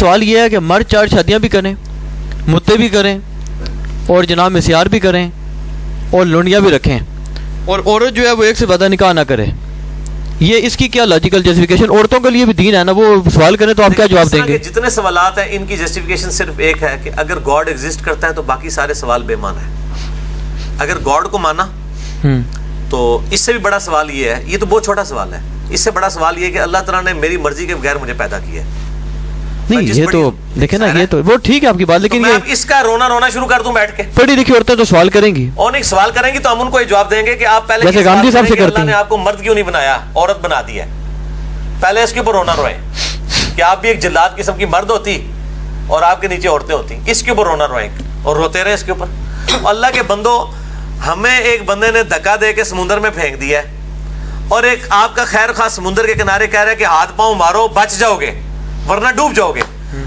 سوال یہ ہے کہ مرد 4 شادیاں بھی کریں، متے بھی کریں، اور جناب مسیار بھی کریں، اور لونڈیاں بھی رکھیں، اور عورت جو ہے وہ ایک سے زیادہ نکاح نہ کرے، یہ اس کی کیا لاجیکل جسٹیفیکیشن؟ عورتوں کے لیے بھی دین ہے نا، وہ سوال کریں تو آپ کیا جواب دیں گے؟ جتنے سوالات ہیں ان کی جسٹیفیکیشن صرف ایک ہے کہ اگر گاڈ ایگزسٹ کرتا ہے تو باقی سارے سوال بے معنی ہیں۔ اگر گاڈ کو مانا تو اس سے بھی بڑا سوال یہ ہے، یہ تو بہت چھوٹا سوال ہے، اس سے بڑا سوال یہ ہے کہ اللہ تعالیٰ نے میری مرضی کے بغیر مجھے پیدا کیا ہے۔ نہیں یہ تو دیکھیں نا، یہ تو وہ ٹھیک ہے آپ کی بات، لیکن میں اس کا رونا شروع کر دوں بیٹھ کے؟ پڑھی لکھی عورتیں تو سوال کریں گی، اور نہیں سوال کریں گی تو ہم ان کو یہ جواب دیں گے کہ آپ پہلے جیسے گاندھی صاحب سے کرتے اللہ نے آپ کو مرد کیوں نہیں بنایا، عورت بنا دیا ہے؟ پہلے اس کے اوپر رونا روئیں کہ آپ بھی ایک جلاد قسم کی مرد ہوتی اور آپ کے نیچے عورتیں ہوتی، اس کے اوپر رونا روئیں اور روتے رہے اس کے اوپر۔ اللہ کے بندو، ہمیں ایک بندے نے دھکا دے کے سمندر میں پھینک دیا ہے، اور ایک آپ کا خیر خواہ سمندر کے کنارے کہہ رہا ہے کہ ہاتھ پاؤں مارو بچ جاؤ گے ورنہ ڈوب جاؤ گے۔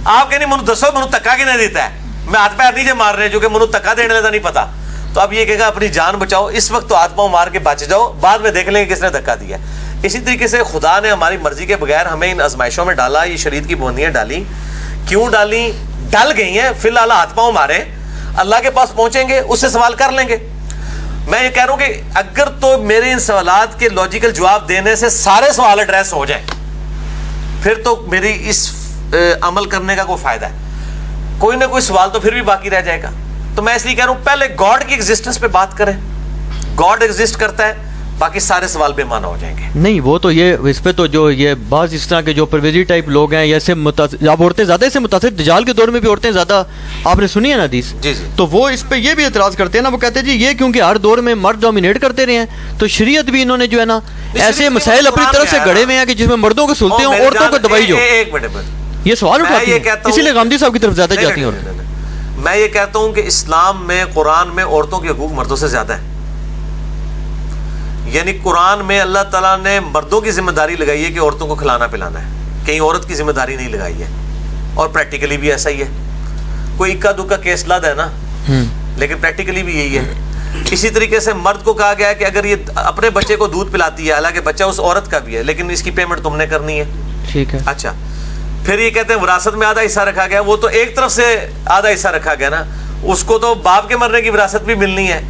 آپ کہ نہیں منو دسو منو تکا کی نہیں دیتا ہے، میں ہاتھ پیر نہیں مار رہے جو کہ منو تکا دینے لیتا نہیں پتا، تو اب یہ کہے گا اپنی جان بچاؤ، اس وقت تو ہاتھ پاؤں مار کے بچ جاؤ، بعد میں دیکھ لیں گے کس نے دھکا دیا۔ اسی طریقے سے خدا نے ہماری مرضی کے بغیر ہمیں ان آزمائشوں میں ڈالا، یہ شریعت کی پابندیاں ڈالی، کیوں ڈالی؟ ڈل گئی ہیں، فی الحال ہاتھ پاؤں مارے، اللہ کے پاس پہنچیں گے اس سے سوال کر لیں گے۔ میں یہ کہہ رہا ہوں کہ اگر تو میرے ان سوالات کے لاجیکل جواب دینے سے سارے سوال ایڈریس ہو جائیں پھر تو میری اس عمل کرنے کا کوئی فائدہ ہے، کوئی نہ کوئی سوال تو پھر بھی باقی رہ جائے گا۔ تو میں اس لیے کہہ رہا ہوں پہلے گاڈ کی ایگزسٹنس پہ بات کریں، گاڈ ایگزسٹ کرتا ہے، باقی سارے سوال بے معنی ہو جائیں گے۔ نہیں وہ تو یہ اس پہ تو جو یہ بعض اس طرح کے جو پرویزی ٹائپ لوگ ہیں، ایسے اب عورتیں زیادہ اس سے متاثر، دجال کے دور میں بھی عورتیں زیادہ، آپ نے سنی ہے نا حدیث؟ جی جی۔ تو وہ اس پہ یہ بھی اعتراض کرتے ہیں نا، وہ کہتے ہیں جی یہ کیونکہ ہر دور میں مرد ڈومینیٹ کرتے رہے ہیں تو شریعت بھی انہوں نے جو ہے نا ایسے مسائل اپنی طرف سے گڑے ہوئے ہیں کہ جس میں مردوں کو سلتے ہوں، عورتوں کو دبائی جو۔ ایک منٹ، یہ سوال اٹھاتی ہیں اسی لیے گاندھی صاحب کی طرف زیادہ جاتی ہیں۔ میں یہ کہتا ہوں کہ اسلام میں، قرآن میں عورتوں کے حقوق مردوں سے زیادہ ہیں، یعنی قرآن میں اللہ تعالیٰ نے مردوں کی ذمہ داری لگائی ہے کہ عورتوں کو کھلانا پلانا ہے، کہیں عورت کی ذمہ داری نہیں لگائی ہے، اور پریکٹیکلی بھی ایسا ہی ہے۔ کوئی اکا دکا کیس لد ہے نا، لیکن پریکٹیکلی بھی یہی ہے۔ اسی طریقے سے مرد کو کہا گیا ہے کہ اگر یہ اپنے بچے کو دودھ پلاتی ہے، حالانکہ بچہ اس عورت کا بھی ہے، لیکن اس کی پیمنٹ تم نے کرنی ہے، ٹھیک ہے۔ اچھا پھر یہ کہتے ہیں وراثت میں آدھا حصہ رکھا گیا، وہ تو ایک طرف سے آدھا حصہ رکھا گیا نا، اس کو تو باپ کے مرنے کی وراثت بھی ملنی ہے،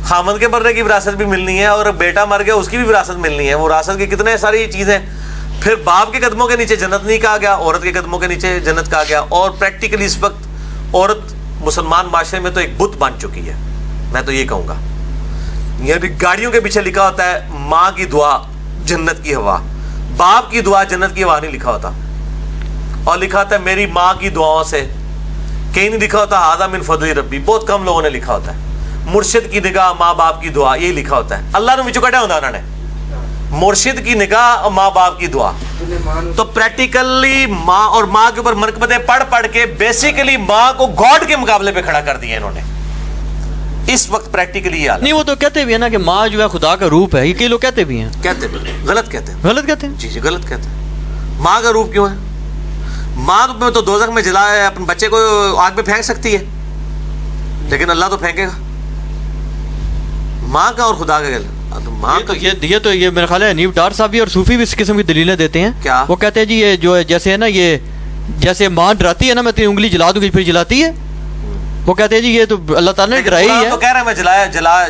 خامد کے مرنے کی وراثت بھی ملنی ہے، اور بیٹا مر گیا اس کی بھی وراثت ملنی ہے، وراثت کی کتنے ساری چیزیں۔ پھر باپ کے قدموں کے نیچے جنت نہیں کہا گیا، عورت کے قدموں کے نیچے جنت کہا گیا، اور پریکٹیکلی اس وقت عورت مسلمان معاشرے میں تو ایک بت بن چکی ہے، میں تو یہ کہوں گا۔ یعنی گاڑیوں کے پیچھے لکھا ہوتا ہے ماں کی دعا جنت کی ہوا، باپ کی دعا جنت کی ہوا نہیں لکھا ہوتا، اور لکھا ہوتا ہے میری ماں کی دعاؤں سے، کہیں نہیں لکھا ہوتا ہذا من فضل ربی، بہت کم لوگوں نے لکھا ہوتا ہے مرشد کی نگاہ ماں باپ کی دعا، یہ لکھا ہوتا ہے۔ اللہ نے وچوں کٹا ہوتا انہوں نے مرشد کی نگاہ اور ماں باپ کی دعا، تو پریکٹیکلی ماں اور ماں کے اوپر منقبتیں پڑھ پڑھ کے بیسیکلی ماں کو گاڈ کے مقابلے پہ کھڑا کر دیا انہوں نے اس وقت پریکٹیکلی۔ نہیں وہ تو کہتے بھی ہیں نا کہ ماں جو ہے خدا کا روپ ہے، یہ کئی لوگ کہتے بھی ہیں، کہتے بھی غلط کہتے ہیں، غلط کہتے ہیں۔ جی جی غلط کہتے ہیں۔ ماں کا روپ کیوں ہے؟ ماں تو دوزخ میں جلائے اپنے بچے کو آگ میں پھینک سکتی ہے، لیکن اللہ تو پھینکے گا۔ ماں کا اور خدا کا ماں کا یہ تو یہ میرا خیال ہے نیو ڈار صاحب بھی اور صوفی بھی اس قسم کی دلیلیں دیتے ہیں۔ کیا وہ کہتے ہیں جی یہ جو جیسے ہے نا، یہ جیسے ماں ڈراتی ہے نا، میں تیری انگلی جلا دوں گی پھر جلاتی ہے، وہ کہتے ہیں جی یہ تو اللہ تعالیٰ نے ڈرائی ہے، تو کہہ رہے ہیں میں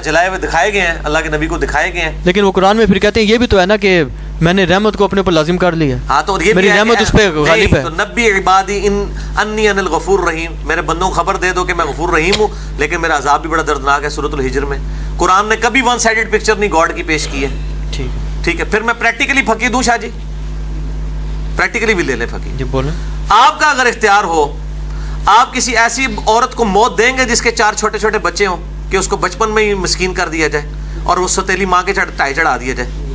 جلائے ہوئے دکھائے گئے ہیں، اللہ کے نبی کو دکھائے گئے ہیں، لیکن وہ قرآن میں پھر کہتے ہیں یہ بھی تو ہے نا کہ میں نے رحمت کو اپنے اوپر لازم کر لیا، ہاں تو یہ میری رحمت اس پہ غالب ہے۔ تو نبی عبادی انی انا الغفور الرحیم، میرے بندوں کو خبر دے دو کہ میں غفور رحیم ہوں، لیکن میرا عذاب بھی بڑا دردناک ہے۔ سورۃ الحجر میں قرآن نے کبھی ون سائیڈڈ پکچر نہیں گاڈ کی پیش کی ہے، ٹھیک ہے۔ پھر میں پریکٹیکلی پھکی دوں، شاہ جی پریکٹیکلی بھی لے لیں پھکی جی بولیں۔ آپ کا اگر اختیار ہو، آپ کسی ایسی عورت کو موت دیں گے جس کے 4 چھوٹے چھوٹے بچے ہوں کہ اس کو بچپن میں ہی مسکین کر دیا جائے اور اس ستیلی ماں کے ٹائی چڑھا دیا جائے؟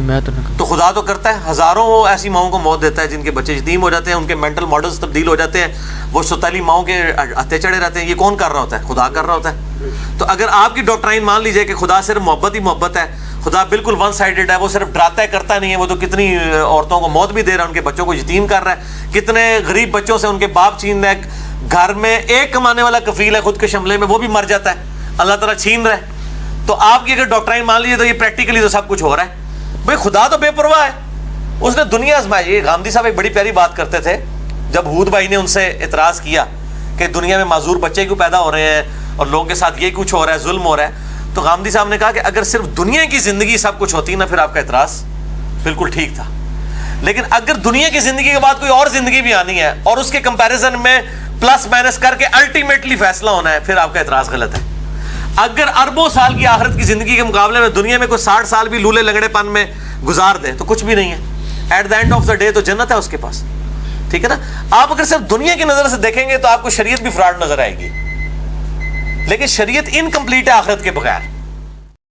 میں تو خدا تو کرتا ہے، ہزاروں ایسی ماؤں کو موت دیتا ہے جن کے بچے یتیم ہو جاتے ہیں، ان کے مینٹل ماڈلز تبدیل ہو جاتے ہیں، وہ ستیلی ماؤں کے ہتھے چڑھے رہتے ہیں۔ یہ کون کر رہا ہوتا ہے؟ خدا کر رہا ہوتا ہے۔ تو اگر آپ کی ڈاکٹرائن مان لیجئے کہ خدا صرف محبت ہی محبت ہے، خدا بالکل ون سائیڈڈ ہے، وہ صرف ڈراتا ہے کرتا نہیں ہے، وہ تو کتنی عورتوں کو موت بھی دے رہا ہے، ان کے بچوں کو یتیم کر رہا ہے، کتنے غریب بچوں سے ان کے باپ چھین رہا ہے، گھر میں ایک کمانے والا کفیل ہے خود کے شملے میں، وہ بھی مر جاتا ہے، اللہ تعالیٰ چھین رہا ہے۔ تو آپ کی اگر ڈاکٹرائن مان لیجیے تو یہ پریکٹیکلی تو سب کچھ ہو رہا ہے۔ بھائی خدا تو بے پرواہ ہے، اس نے دنیا آزمائی۔ یہ گاندھی صاحب ایک بڑی پیاری بات کرتے تھے جب ہود بھائی نے ان سے اعتراض کیا کہ دنیا میں معذور بچے کیوں پیدا ہو رہے ہیں اور لوگوں کے ساتھ یہ کچھ ہو رہا ہے، ظلم ہو رہا ہے، تو غامدی صاحب نے کہا کہ اگر صرف دنیا کی زندگی سب کچھ ہوتی نا پھر آپ کا اعتراض بالکل ٹھیک تھا، لیکن اگر دنیا کی زندگی کے بعد کوئی اور زندگی بھی آنی ہے اور اس کے کمپیریزن میں پلس مائنس کر کے الٹیمیٹلی فیصلہ ہونا ہے، پھر آپ کا اعتراض غلط ہے۔ اگر اربوں سال کی آخرت کی زندگی کے مقابلے میں دنیا میں کوئی 60 سال بھی لولے لنگڑے پن میں گزار دے تو کچھ بھی نہیں ہے، at the end of the day تو جنت ہے اس کے پاس، ٹھیک ہے نا۔ آپ اگر صرف دنیا کی نظر سے دیکھیں گے تو آپ کو شریعت بھی فراڈ نظر آئے گی، لیکن شریعت انکمپلیٹ ہے آخرت کے بغیر۔